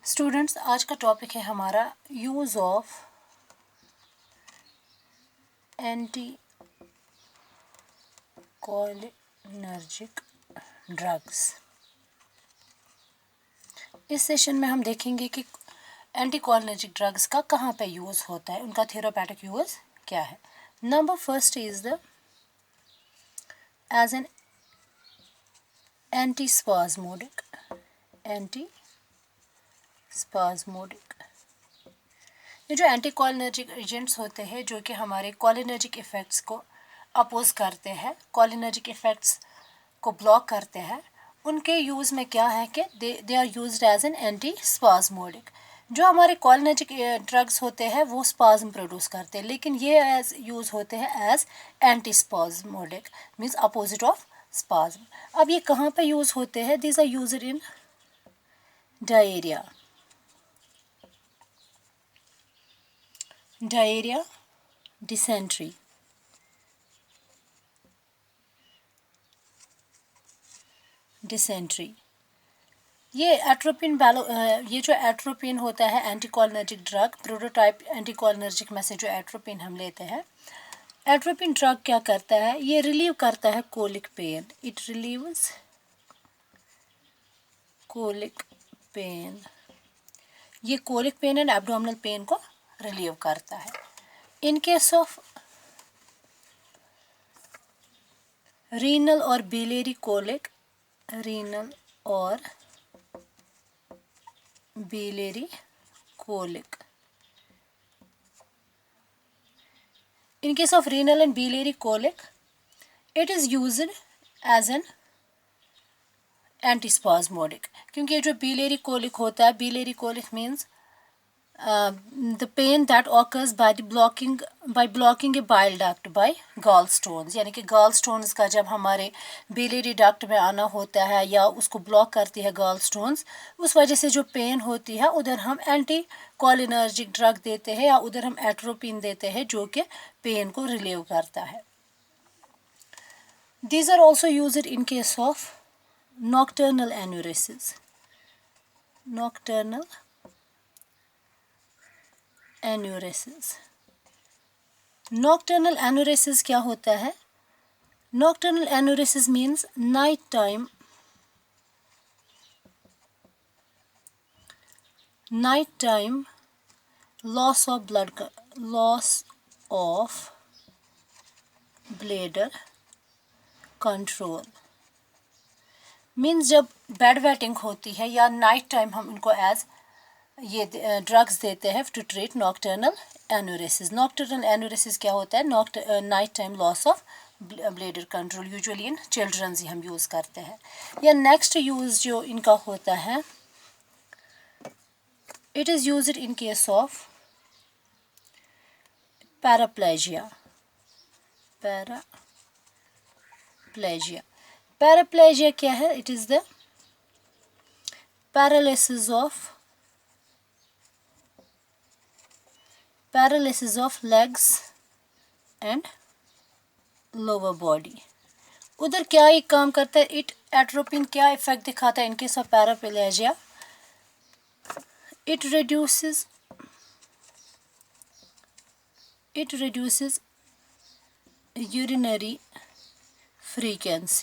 Students, आज का topic है हमारा use of anti cholinergic drugs. इस सेशन में हम देखेंगे कि एंटी कोलिनर्जिक ड्रग्स का कहाँ पे यूज़ होता है, उनका थेरापेटिक यूज़ क्या है। Number first is the as an antispasmodic ये जो एंटी कोलिनर्जिक एजेंट्स होते हैं जो कि हमारे कोलिनर्जिक इफ़ेक्ट्स को अपोज करते हैं, कोलिनर्जिक इफ़ेक्ट्स को ब्लॉक करते हैं, उनके यूज़ में क्या है कि they are used as an antispasmodic. जो हमारे कोलिनर्जिक ड्रग्स होते हैं वो स्पाज्म प्रोड्यूस करते हैं, लेकिन ये एज यूज़ होते हैं as antispasmodic, means opposite of spasm. अब ये कहाँ पे यूज़ होते हैं? These are used in diarrhoea, dysentery, ये जो एट्रोपिन होता है एंटीकोलिनर्जिक ड्रग, प्रोटोटाइप एंटीकोलिनर्जिक में से जो एट्रोपिन हम लेते हैं, एट्रोपिन ड्रग क्या करता है? ये रिलीव करता है colic pain. It relieves colic pain. ये colic pain and abdominal pain को रिलीव करता है। इन केस ऑफ रीनल और biliary colic, in case of renal and biliary colic, it is used as an antispasmodic, क्योंकि जो biliary colic होता है, biliary colic means the pain that occurs by blocking a bile duct by gallstones, यानी कि gallstones का जब हमारे biliary duct में आना होता है या उसको ब्लॉक करती है gallstones, उस वजह से जो पेन होती है उधर हम एंटी कोलिनर्जिक ड्रग देते हैं या उधर हम एट्रोपिन देते हैं जो कि पेन को रिलीव करता है। These are also used in case of nocturnal enuresis. Nocturnal enuresis क्या होता है? Nocturnal enuresis means night time loss of bladder control, means जब बेड वेटिंग होती है या नाइट टाइम हम इनको एज ये ड्रग्स देते हैं to treat nocturnal enuresis. Nocturnal enuresis क्या होता है? Night time loss of bladder control, usually in childrens ही हम यूज़ करते हैं। या नेक्स्ट यूज़ जो इनका होता है, it is used in case of paraplegia. Paraplegia क्या है? It is the paralysis of legs and lower body। उधर क्या एक काम करता है? एट्रोपिन क्या इफेक्ट दिखाता है इनके सब paraplegia? it reduces urinary frequency।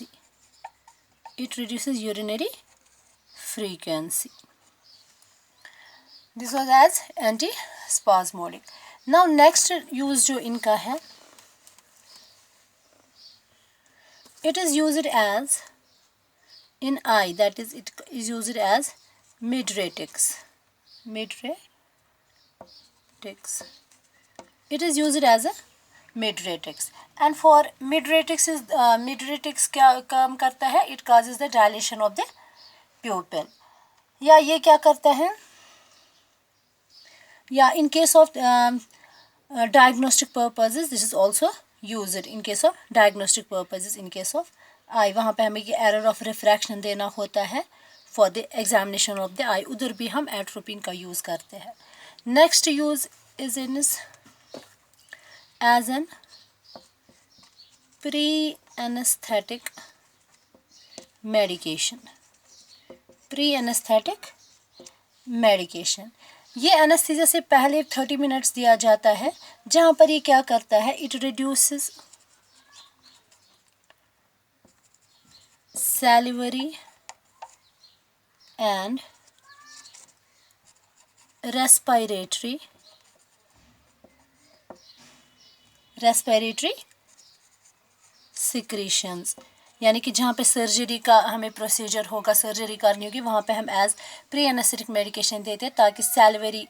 This was as antispasmodic. Now next use जो इनका है, it is used as in eye, that is it is used as mydretics. It is used as a mydretics, and for mydretics क्या काम करता है? It causes the dilation of the pupil। या ये क्या करता है? या in case of diagnostic purposes this is also used in case of diagnostic purposes in case of eye। वहाँ पे हमें ये error of refraction देना होता है for the examination of the eye, उधर भी हम एट्रोपिन का यूज़ करते हैं। Next use is in as an pre-anesthetic medication। Medication. ये एनेस्थीसिया से पहले 30 मिनट्स दिया जाता है, जहाँ पर ये क्या करता है, it reduces salivary and respiratory secretions, यानी कि जहाँ पे सर्जरी का हमें प्रोसीजर होगा, सर्जरी करनी होगी, वहाँ पे हम एज प्री एनेस्थेटिक मेडिकेशन देते हैं ताकि सैलिवरी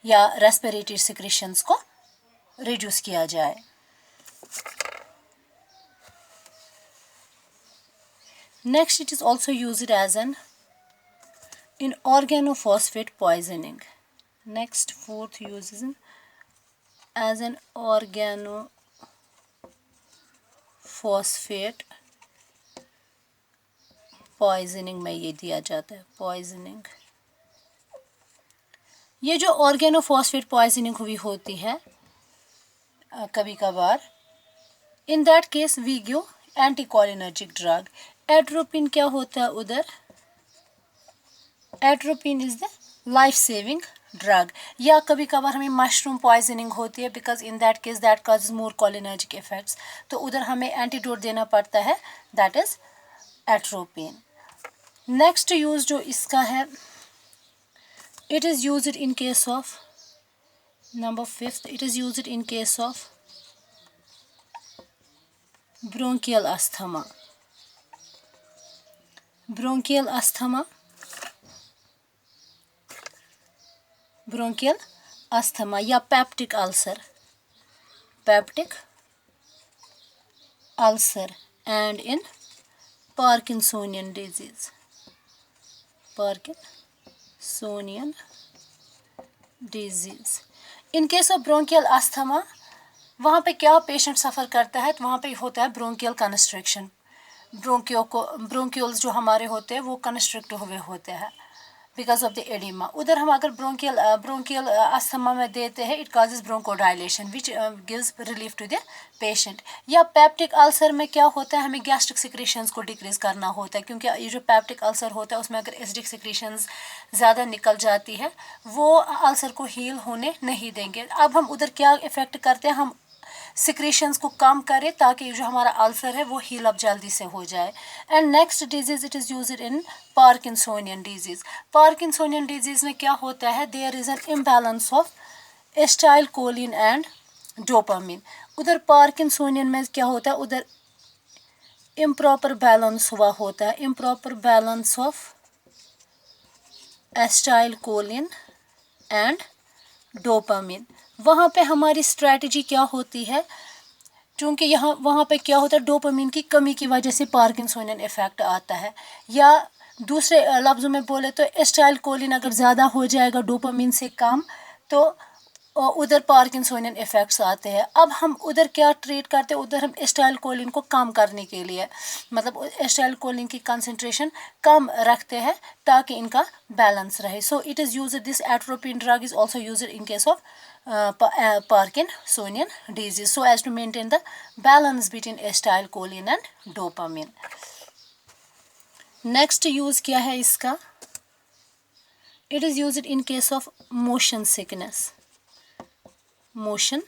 या रेस्पिरेटरी सिक्रेशंस को रिड्यूस किया जाए। Next, it is also used as an in organophosphate poisoning. Next, fourth use is as an organophosphate poisoning में ये दिया जाता है poisoning। ये जो organophosphate poisoning हुई होती है कभी कभार, in that case we give anticholinergic drug। Atropine क्या होता है उधर, atropine is the life saving drug. या कभी कभार हमें मशरूम पॉइजनिंग होती है, because in that case that causes more cholinergic effects, तो उधर हमें एंटीडोट देना पड़ता है, that is atropine. Next use जो इसका है, it is used in case of number 5, it is used in case of bronchial asthma. Bronchial asthma, bronchial asthma या peptic ulcer, peptic ulcer and in Parkinsonian disease, Parkinsonian disease. In case of bronchial asthma, वहाँ पे क्या patient सफ़र करता है, तो वहाँ पे होता है ब्रोंकियल कंस्ट्रिक्शन। ब्रोंक्यूल्स जो हमारे होते हैं वो कंस्ट्रिक्ट हुए होते हैं बिकॉज ऑफ द एडिमा। उधर हम अगर ब्रोंकियल अस्थमा में देते हैं, it causes bronchodilation which gives relief to the patient. या पेप्टिक अल्सर में क्या होता है, हमें गैस्ट्रिक सिक्रेशंस को डिक्रीज करना होता है, क्योंकि ये जो पेप्टिक अल्सर होता है उसमें अगर एसिडिक सिक्रेशंस ज़्यादा निकल जाती है, वो अल्सर को हील होने नहीं देंगे। अब हम उधर क्या इफेक्ट करते हैं, हम सिक्रेशंस को कम करें ताकि जो हमारा अल्सर है वो हील अप जल्दी से हो जाए। And next disease, it is used in Parkinsonian disease. Parkinsonian disease में क्या होता है, there is an imbalance of acetylcholine and dopamine. उधर पार्किंसोनियन में क्या होता है, उधर इम्प्रॉपर बैलेंस हुआ होता है, improper balance of acetylcholine and dopamine. वहाँ पे हमारी स्ट्रैटेजी क्या होती है, क्योंकि वहाँ पे क्या होता है, डोपामिन की कमी की वजह से पार्किंसोनियन इफेक्ट आता है। या दूसरे लफ्ज़ों में बोले तो एस्टाइल कोलिन अगर ज़्यादा हो जाएगा डोपामिन से कम, तो उधर पार्किंसोनियन इफेक्ट्स आते हैं। अब हम उधर क्या ट्रीट करते हैं, उधर हम एस्टाइल कोलिन को कम करने के लिए, मतलब एस्टाइल कोलिन की कंसंट्रेशन कम रखते हैं ताकि इनका बैलेंस रहे। So it is used, this atropine drug is also used in case of Parkinsonian disease, so as to maintain the balance between acetylcholine and dopamine. Next use क्या है इसका, it is used in case of motion sickness. Motion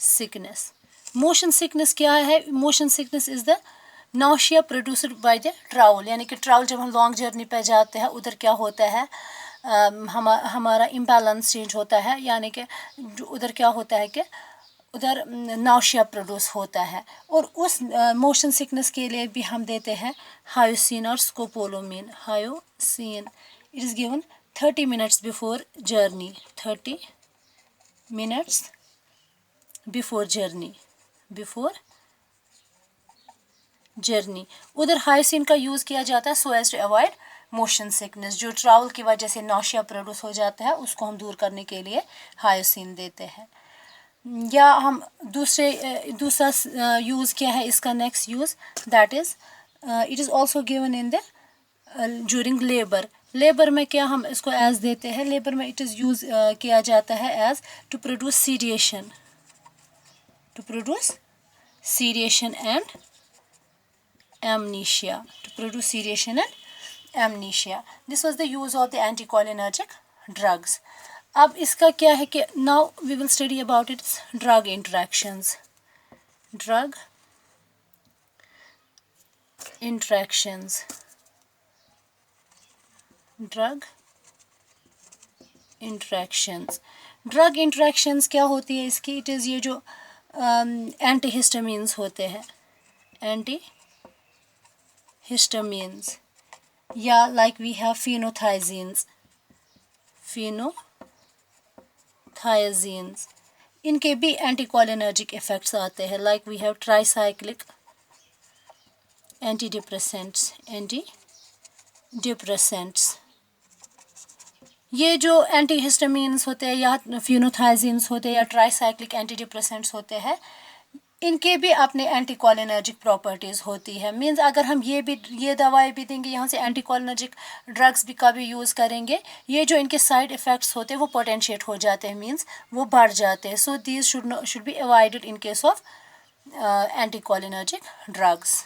sickness क्या है, motion sickness is the nausea produced by the travel, यानी कि travel जब हम long journey पे जाते हैं उधर क्या होता है, हमारा इम्बैलेंस चेंज होता है, यानी कि उधर क्या होता है कि उधर नाउशिया प्रोड्यूस होता है। और उस मोशन सिकनेस के लिए भी हम देते हैं हायोसिन और scopolamine. Hyoscine, it is given 30 minutes before journey, 30 minutes before journey. उधर हायोसिन का यूज़ किया जाता है so as to avoid motion sickness, जो ट्रैवल की वजह से नाउशिया प्रोड्यूस हो जाता है उसको हम दूर करने के लिए हायोसिन देते हैं। या हम दूसरा यूज़ क्या है इसका, next use, that is it is also given in the during labour में क्या हम इसको एज देते हैं, लेबर में इट इज़ यूज़ किया जाता है as to produce sedation and amnesia, to produce sedation and amnesia. This was the use of the anticholinergic drugs. अब इसका क्या है कि now we will study about its drug interactions. Drug interactions. Drug interactions. Drug interactions क्या होती है इसकी? It is ये जो एंटीहिस्टामिन्स होते हैं, एंटीहिस्टामिन्स, या like we have phenothiazines, phenothiazines, इनके भी एंटीकोलिनर्जिक इफेक्ट्स आते हैं. Like we have tricyclic antidepressants. ये जो एंटीहिस्टामिन्स होते हैं या फिनोथाइजीन्स होते हैं या ट्राइसाइक्लिक एंटीडिप्रेसेंट्स होते हैं, इनके भी अपने एंटीकोलिनर्जिक प्रॉपर्टीज़ होती है. मींस अगर हम ये दवाई भी देंगे, यहाँ से एंटीकोलिनर्जिक ड्रग्स भी का भी यूज़ करेंगे, ये जो इनके साइड इफ़ेक्ट्स होते हैं वो पोटेंशिएट हो जाते हैं, मींस वो बढ़ जाते हैं. So these should be avoided in case of anticholinergic drugs.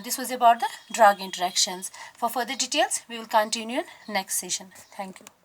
This was about the drug interactions. For further details, we will continue in next session. Thank you.